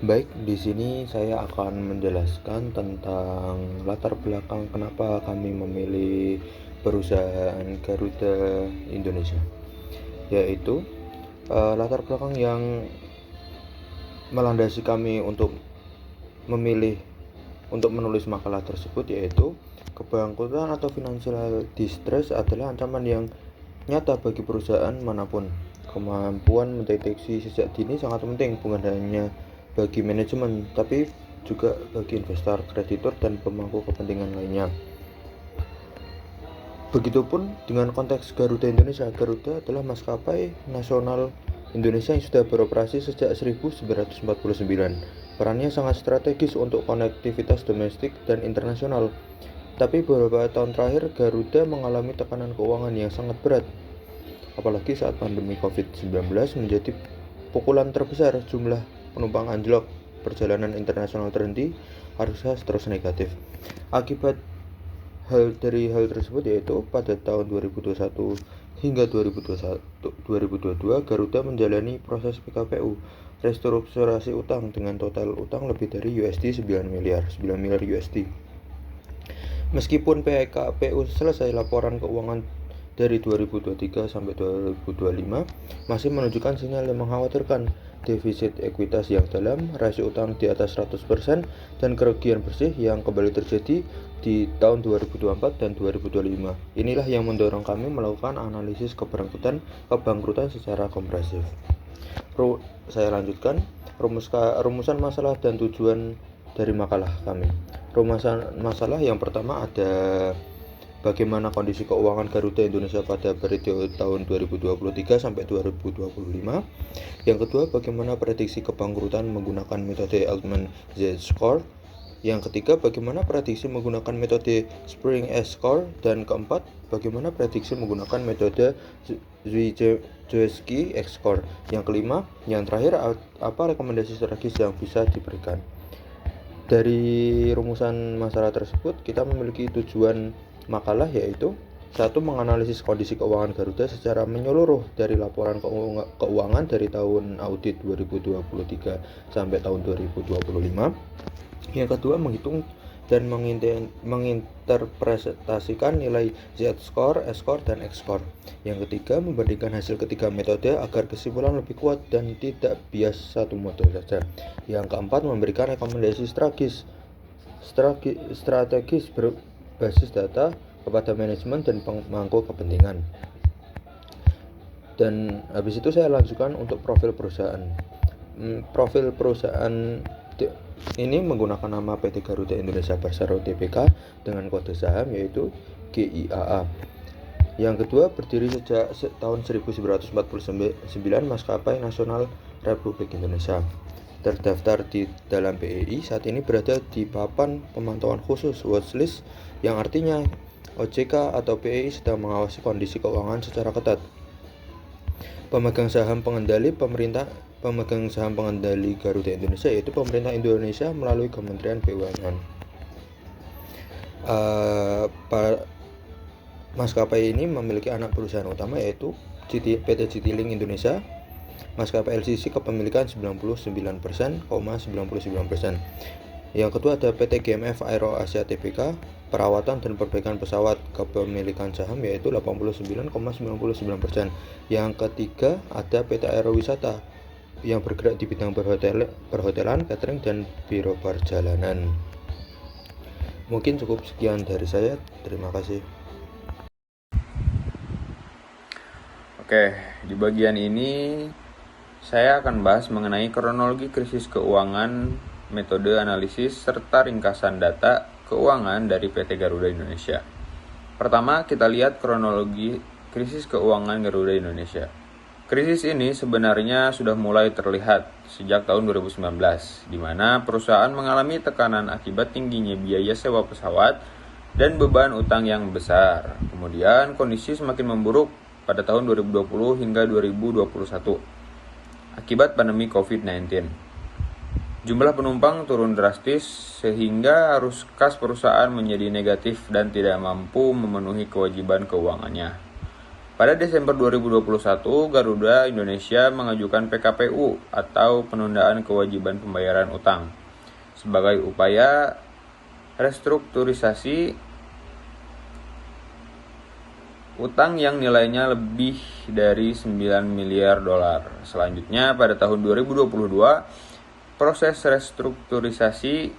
Baik, di sini saya akan menjelaskan tentang latar belakang kenapa kami memilih perusahaan Garuda Indonesia, yaitu latar belakang yang melandasi kami memilih untuk menulis makalah tersebut, yaitu kebangkrutan atau financial distress adalah ancaman yang nyata bagi perusahaan manapun. Kemampuan mendeteksi sejak dini sangat penting, bukan hanya bagi manajemen, tapi juga bagi investor, kreditur, dan pemangku kepentingan lainnya. Begitupun dengan konteks Garuda Indonesia. Garuda adalah maskapai nasional Indonesia yang sudah beroperasi sejak 1949. Perannya sangat strategis untuk konektivitas domestik dan internasional. Tapi beberapa tahun terakhir Garuda mengalami tekanan keuangan yang sangat berat, apalagi saat pandemi COVID-19 menjadi pukulan terbesar. Jumlah penumpang anjlok, perjalanan internasional terhenti, harga terus negatif. Akibat hal tersebut yaitu pada tahun 2021 hingga 2022 Garuda menjalani proses PKPU, restrukturasi utang, dengan total utang lebih dari $9 miliar USD. Meskipun PKPU selesai, laporan keuangan dari 2023 sampai 2025 masih menunjukkan sinyal yang mengkhawatirkan: defisit ekuitas yang dalam, rasio utang di atas 100%, dan kerugian bersih yang kembali terjadi di tahun 2024 dan 2025. Inilah yang mendorong kami melakukan analisis kebangkrutan secara komprehensif. Saya lanjutkan rumusan masalah dan tujuan dari makalah kami. Rumusan masalah yang pertama ada bagaimana kondisi keuangan Garuda Indonesia pada periode tahun 2023 sampai 2025. Yang kedua, bagaimana prediksi kebangkrutan menggunakan metode Altman Z-score. Yang ketiga, bagaimana prediksi menggunakan metode Spring S-score. Dan keempat, bagaimana prediksi menggunakan metode Zwiejewski X-score. Yang kelima, yang terakhir, apa rekomendasi strategis yang bisa diberikan. Dari rumusan masalah tersebut, kita memiliki tujuan makalah, yaitu satu, menganalisis kondisi keuangan Garuda secara menyeluruh dari laporan keuangan dari tahun audit 2023 sampai tahun 2025. Yang kedua, menghitung dan menginterpretasikan nilai Z-score, S-score, dan X-score. Yang ketiga, membandingkan hasil ketiga metode agar kesimpulan lebih kuat dan tidak bias satu metode saja. Yang keempat, memberikan rekomendasi strategis berbasis data kepada manajemen dan pemangku kepentingan. Dan habis itu saya lanjutkan untuk profil perusahaan. Profil perusahaan ini menggunakan nama PT Garuda Indonesia Persero Tbk dengan kode saham yaitu GIAA. Yang kedua, berdiri sejak tahun 1949, maskapai nasional Republik Indonesia. Terdaftar di dalam BEI, saat ini berada di papan pemantauan khusus watchlist, yang artinya OJK atau BEI sedang mengawasi kondisi keuangan secara ketat. Pemegang saham pengendali Garuda Indonesia yaitu pemerintah Indonesia melalui Kementerian BUMN. Maskapai ini memiliki anak perusahaan utama yaitu PT Citylink Indonesia, maskapai LCC kepemilikan 99,99%. Yang kedua ada PT GMF Aero Asia Tbk, perawatan dan perbaikan pesawat, kepemilikan saham yaitu 89,99%. Yang ketiga ada PT Aero Wisata yang bergerak di bidang perhotelan, catering, dan biro perjalanan. Mungkin cukup sekian dari saya. Terima kasih. Oke, di bagian ini saya akan bahas mengenai kronologi krisis keuangan, metode analisis, serta ringkasan data keuangan dari PT Garuda Indonesia. Pertama, kita lihat kronologi krisis keuangan Garuda Indonesia. Krisis ini sebenarnya sudah mulai terlihat sejak tahun 2019, di mana perusahaan mengalami tekanan akibat tingginya biaya sewa pesawat dan beban utang yang besar. Kemudian kondisi semakin memburuk pada tahun 2020 hingga 2021 akibat pandemi COVID-19. Jumlah penumpang turun drastis sehingga arus kas perusahaan menjadi negatif dan tidak mampu memenuhi kewajiban keuangannya. Pada Desember 2021, Garuda Indonesia mengajukan PKPU atau penundaan kewajiban pembayaran utang sebagai upaya restrukturisasi utang yang nilainya lebih dari 9 miliar dolar. Selanjutnya, pada tahun 2022, proses restrukturisasi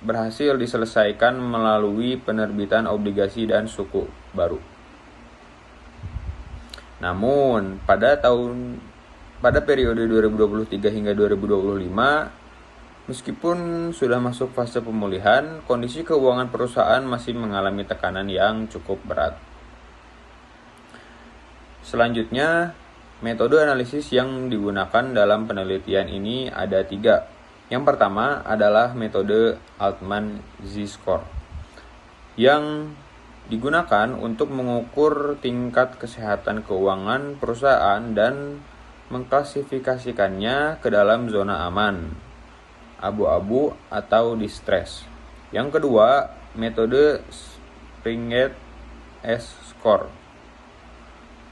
berhasil diselesaikan melalui penerbitan obligasi dan suku baru. Namun, pada periode 2023 hingga 2025, meskipun sudah masuk fase pemulihan, kondisi keuangan perusahaan masih mengalami tekanan yang cukup berat. Selanjutnya, metode analisis yang digunakan dalam penelitian ini ada 3. Yang pertama adalah metode Altman Z-score yang digunakan untuk mengukur tingkat kesehatan keuangan perusahaan dan mengklasifikasikannya ke dalam zona aman, abu-abu, atau distress. Yang kedua, metode Springett S-score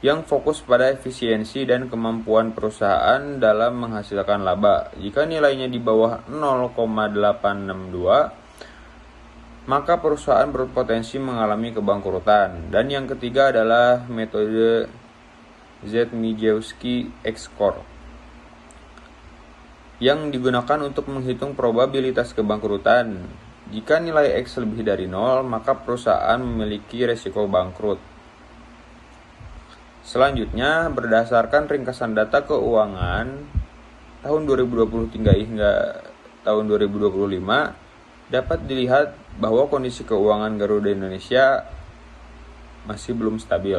yang fokus pada efisiensi dan kemampuan perusahaan dalam menghasilkan laba. Jika nilainya di bawah 0,862, maka perusahaan berpotensi mengalami kebangkrutan. Dan yang ketiga adalah metode Zmejewski X-score yang digunakan untuk menghitung probabilitas kebangkrutan. Jika nilai X lebih dari 0, maka perusahaan memiliki resiko bangkrut. Selanjutnya, berdasarkan ringkasan data keuangan tahun 2023 hingga tahun 2025, dapat dilihat bahwa kondisi keuangan Garuda Indonesia masih belum stabil.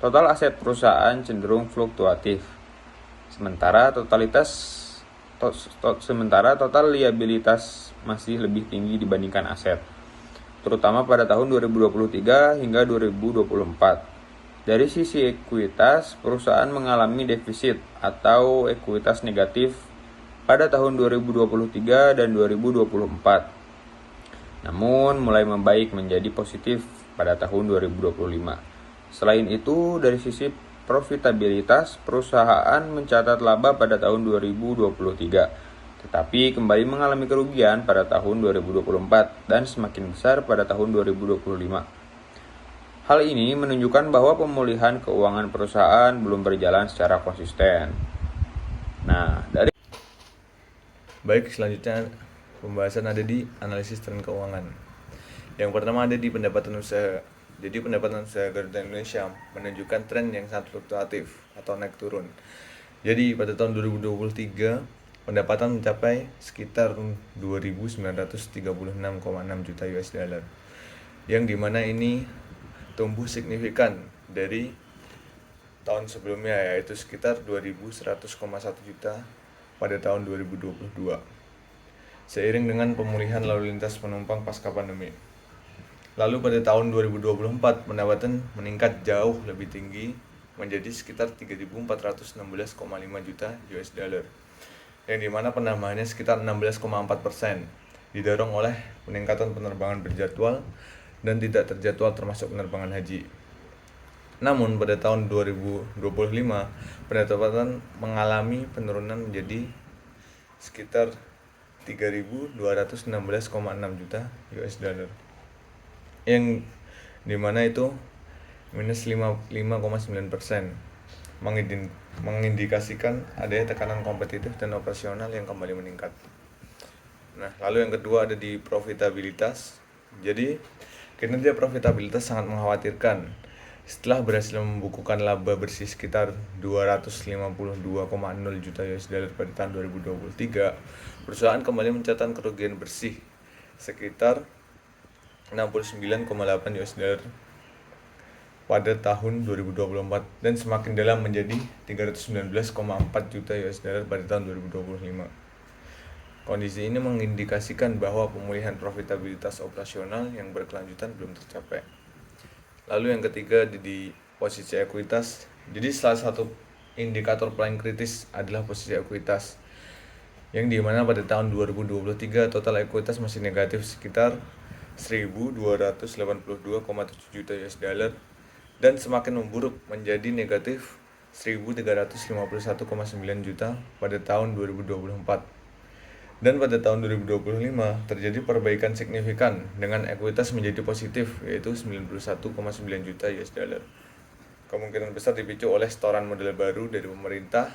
Total aset perusahaan cenderung fluktuatif, sementara total liabilitas masih lebih tinggi dibandingkan aset, terutama pada tahun 2023 hingga 2024. Dari sisi ekuitas, perusahaan mengalami defisit atau ekuitas negatif pada tahun 2023 dan 2024. Namun mulai membaik menjadi positif pada tahun 2025. Selain itu, dari sisi profitabilitas, perusahaan mencatat laba pada tahun 2023, tetapi kembali mengalami kerugian pada tahun 2024 dan semakin besar pada tahun 2025. Hal ini menunjukkan bahwa pemulihan keuangan perusahaan belum berjalan secara konsisten. Baik, selanjutnya pembahasan ada di analisis tren keuangan. Yang pertama ada di pendapatan usaha. Jadi pendapatan usaha Garuda Indonesia menunjukkan tren yang sangat fluktuatif atau naik turun. Jadi pada tahun 2023 pendapatan mencapai sekitar 2.936,6 juta US dollar. Yang dimana ini tumbuh signifikan dari tahun sebelumnya, yaitu sekitar 2.100,1 juta pada tahun 2022. Seiring dengan pemulihan lalu lintas penumpang pasca pandemi. Lalu pada tahun 2024 pendapatan meningkat jauh lebih tinggi menjadi sekitar 3.416,5 juta US dollar. Yang dimana penambahannya sekitar 16,4%, didorong oleh peningkatan penerbangan berjadwal dan tidak terjadwal termasuk penerbangan haji. Namun pada tahun 2025 pendapatan mengalami penurunan menjadi sekitar 3.216,6 juta US dollar. Yang dimana itu minus 5,9%, mengindikasikan adanya tekanan kompetitif dan operasional yang kembali meningkat. Nah, lalu yang kedua ada di profitabilitas. Jadi kinerja profitabilitas sangat mengkhawatirkan. Setelah berhasil membukukan laba bersih sekitar 252,0 juta US dollar pada tahun 2023, perusahaan kembali mencatat kerugian bersih sekitar 69,8 US dollar pada tahun 2024 dan semakin dalam menjadi 319,4 juta US dollar pada tahun 2025. Kondisi ini mengindikasikan bahwa pemulihan profitabilitas operasional yang berkelanjutan belum tercapai. Lalu yang ketiga di posisi ekuitas. Jadi salah satu indikator paling kritis adalah posisi ekuitas, yang dimana pada tahun 2023 total ekuitas masih negatif sekitar 1.282,7 juta US dollar dan semakin memburuk menjadi negatif 1.351,9 juta pada tahun 2024. Dan pada tahun 2025 terjadi perbaikan signifikan dengan ekuitas menjadi positif yaitu 91,9 juta US dollar. Kemungkinan besar dipicu oleh setoran modal baru dari pemerintah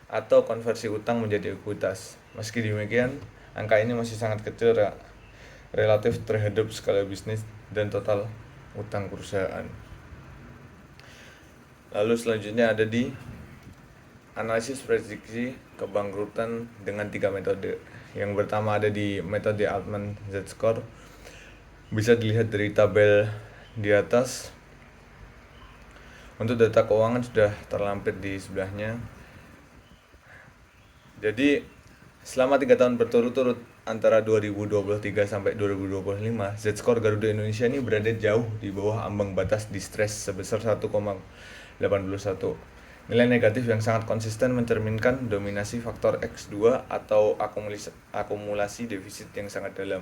atau konversi utang menjadi ekuitas. Meski demikian, angka ini masih sangat kecil relatif terhadap skala bisnis dan total utang perusahaan. Lalu selanjutnya ada di analisis prediksi kebangkrutan dengan 3 metode. Yang pertama ada di metode Altman Z-score. Bisa dilihat dari tabel di atas. Untuk data keuangan sudah terlampir di sebelahnya. Jadi selama 3 tahun berturut-turut antara 2023 sampai 2025, Z-score Garuda Indonesia ini berada jauh di bawah ambang batas distress sebesar 1,81. Nilai negatif yang sangat konsisten mencerminkan dominasi faktor X2 atau akumulasi defisit yang sangat dalam.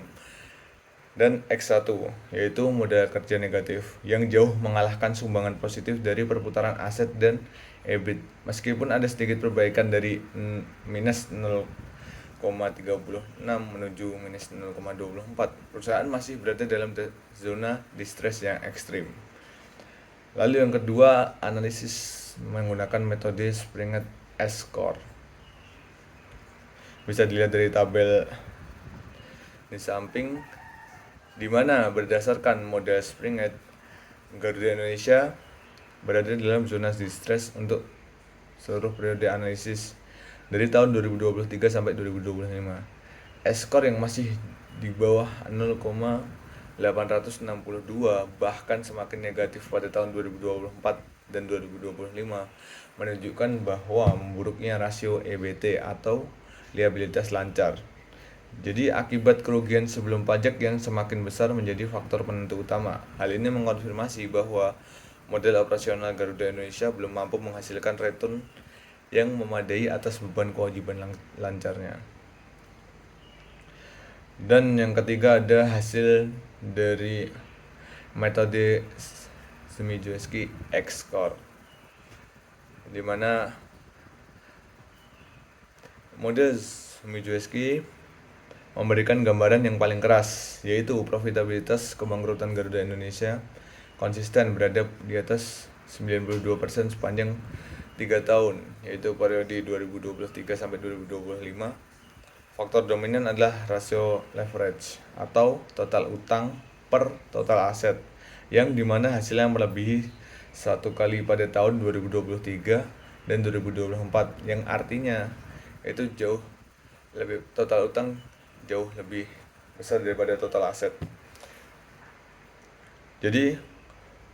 Dan X1 yaitu modal kerja negatif yang jauh mengalahkan sumbangan positif dari perputaran aset dan EBIT. Meskipun ada sedikit perbaikan dari minus 0,36 menuju minus 0,24, perusahaan masih berada dalam zona distress yang ekstrim. Lalu yang kedua, analisis menggunakan metode Springett S-score. Bisa dilihat dari tabel di samping, di mana berdasarkan model Springett, Garuda Indonesia berada dalam zona distress untuk seluruh periode analisis dari tahun 2023 sampai 2025. S-score yang masih di bawah 0,862 bahkan semakin negatif pada tahun 2024 dan 2025 menunjukkan bahwa memburuknya rasio EBT atau liabilitas lancar. Jadi akibat kerugian sebelum pajak yang semakin besar menjadi faktor penentu utama. Hal ini mengkonfirmasi bahwa model operasional Garuda Indonesia belum mampu menghasilkan return yang memadai atas beban kewajiban lancarnya. Dan yang ketiga ada hasil dari metode Smijewski X-score, di mana model Smijewski memberikan gambaran yang paling keras, yaitu profitabilitas kebangkrutan Garuda Indonesia konsisten berada di atas 92% sepanjang 3 tahun, yaitu periode 2023 sampai 2025. Faktor dominan adalah rasio leverage atau total utang per total aset, yang dimana hasilnya melebihi 1 kali pada tahun 2023 dan 2024, yang artinya itu jauh lebih, total utang jauh lebih besar daripada total aset. Jadi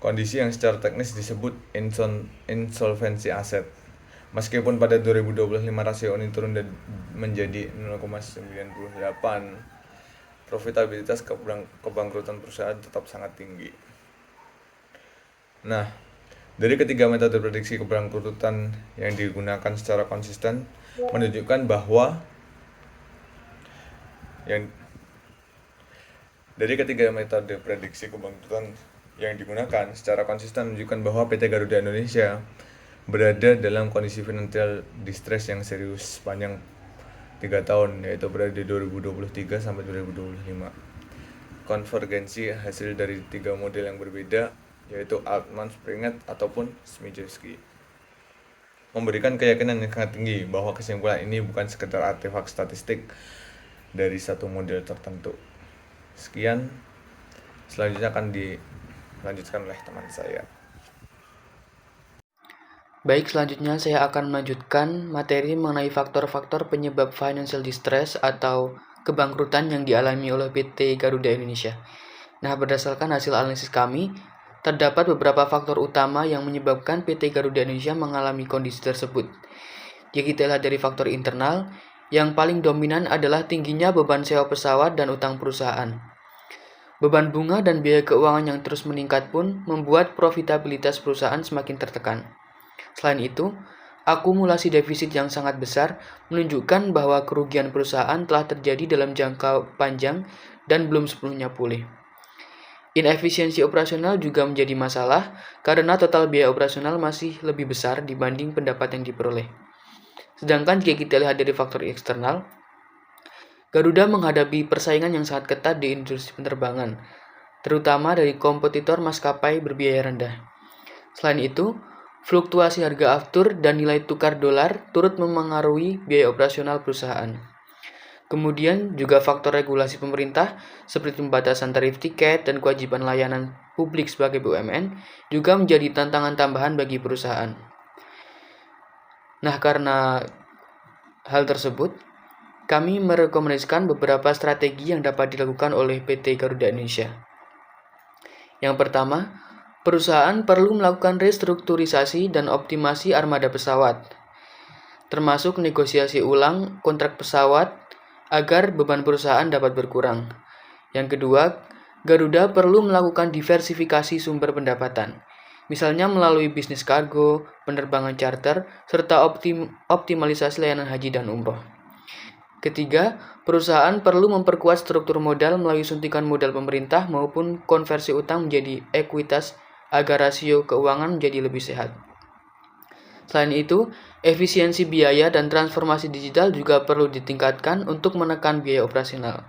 kondisi yang secara teknis disebut insolvency aset. Meskipun pada 2025 rasio ini turun menjadi 0,98, profitabilitas kebangkrutan perusahaan tetap sangat tinggi. Nah, dari ketiga metode prediksi kebangkrutan yang digunakan secara konsisten menunjukkan bahwa PT Garuda Indonesia berada dalam kondisi finansial distress yang serius sepanjang 3 tahun, yaitu periode 2023 sampai 2025. Konvergensi hasil dari 3 model yang berbeda, yaitu Altman, Springett, ataupun Smijewski, memberikan keyakinan yang sangat tinggi bahwa kesimpulan ini bukan sekedar artefak statistik dari satu model tertentu. Sekian, selanjutnya akan dilanjutkan oleh teman saya. Baik, selanjutnya saya akan melanjutkan materi mengenai faktor-faktor penyebab financial distress atau kebangkrutan yang dialami oleh PT Garuda Indonesia. Nah, berdasarkan hasil analisis kami, terdapat beberapa faktor utama yang menyebabkan PT Garuda Indonesia mengalami kondisi tersebut. Jika kita lihat dari faktor internal, yang paling dominan adalah tingginya beban sewa pesawat dan utang perusahaan. Beban bunga dan biaya keuangan yang terus meningkat pun membuat profitabilitas perusahaan semakin tertekan. Selain itu, akumulasi defisit yang sangat besar menunjukkan bahwa kerugian perusahaan telah terjadi dalam jangka panjang dan belum sepenuhnya pulih. Inefisiensi operasional juga menjadi masalah karena total biaya operasional masih lebih besar dibanding pendapatan yang diperoleh. Sedangkan jika kita lihat dari faktor eksternal, Garuda menghadapi persaingan yang sangat ketat di industri penerbangan, terutama dari kompetitor maskapai berbiaya rendah. Selain itu, fluktuasi harga aftur dan nilai tukar dolar turut memengaruhi biaya operasional perusahaan. Kemudian juga faktor regulasi pemerintah seperti pembatasan tarif tiket dan kewajiban layanan publik sebagai BUMN juga menjadi tantangan tambahan bagi perusahaan. Nah, karena hal tersebut, kami merekomendasikan beberapa strategi yang dapat dilakukan oleh PT Garuda Indonesia. Yang pertama, perusahaan perlu melakukan restrukturisasi dan optimasi armada pesawat, termasuk negosiasi ulang kontrak pesawat agar beban perusahaan dapat berkurang. Yang kedua, Garuda perlu melakukan diversifikasi sumber pendapatan, misalnya melalui bisnis kargo, penerbangan charter, serta optimalisasi layanan haji dan umroh. Ketiga, perusahaan perlu memperkuat struktur modal melalui suntikan modal pemerintah maupun konversi utang menjadi ekuitas agar rasio keuangan menjadi lebih sehat. Selain itu, efisiensi biaya dan transformasi digital juga perlu ditingkatkan untuk menekan biaya operasional.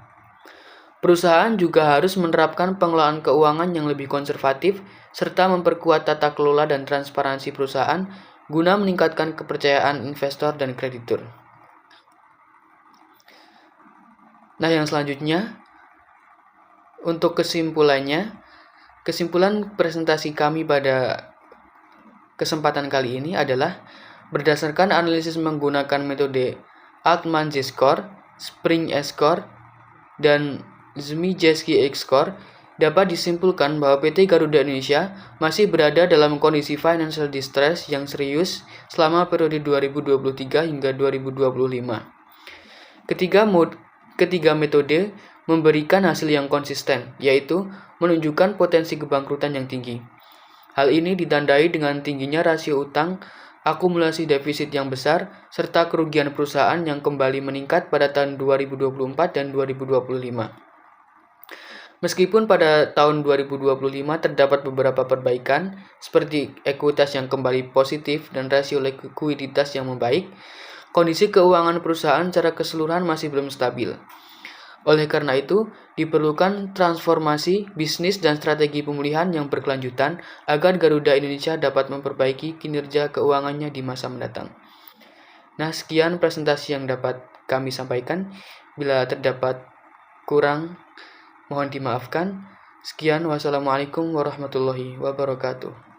Perusahaan juga harus menerapkan pengelolaan keuangan yang lebih konservatif serta memperkuat tata kelola dan transparansi perusahaan guna meningkatkan kepercayaan investor dan kreditur. Nah, yang selanjutnya, untuk kesimpulan presentasi kami pada kesempatan kali ini adalah berdasarkan analisis menggunakan metode Altman Z-Score, Spring S-Score, dan Zmijewski X-Score, dapat disimpulkan bahwa PT Garuda Indonesia masih berada dalam kondisi financial distress yang serius selama periode 2023 hingga 2025. Ketiga metode memberikan hasil yang konsisten, yaitu menunjukkan potensi kebangkrutan yang tinggi. Hal ini ditandai dengan tingginya rasio utang, akumulasi defisit yang besar, serta kerugian perusahaan yang kembali meningkat pada tahun 2024 dan 2025. Meskipun pada tahun 2025 terdapat beberapa perbaikan, seperti ekuitas yang kembali positif dan rasio likuiditas yang membaik, kondisi keuangan perusahaan secara keseluruhan masih belum stabil. Oleh karena itu, diperlukan transformasi bisnis dan strategi pemulihan yang berkelanjutan agar Garuda Indonesia dapat memperbaiki kinerja keuangannya di masa mendatang. Nah, sekian presentasi yang dapat kami sampaikan. Bila terdapat kurang, mohon dimaafkan. Sekian, wassalamualaikum warahmatullahi wabarakatuh.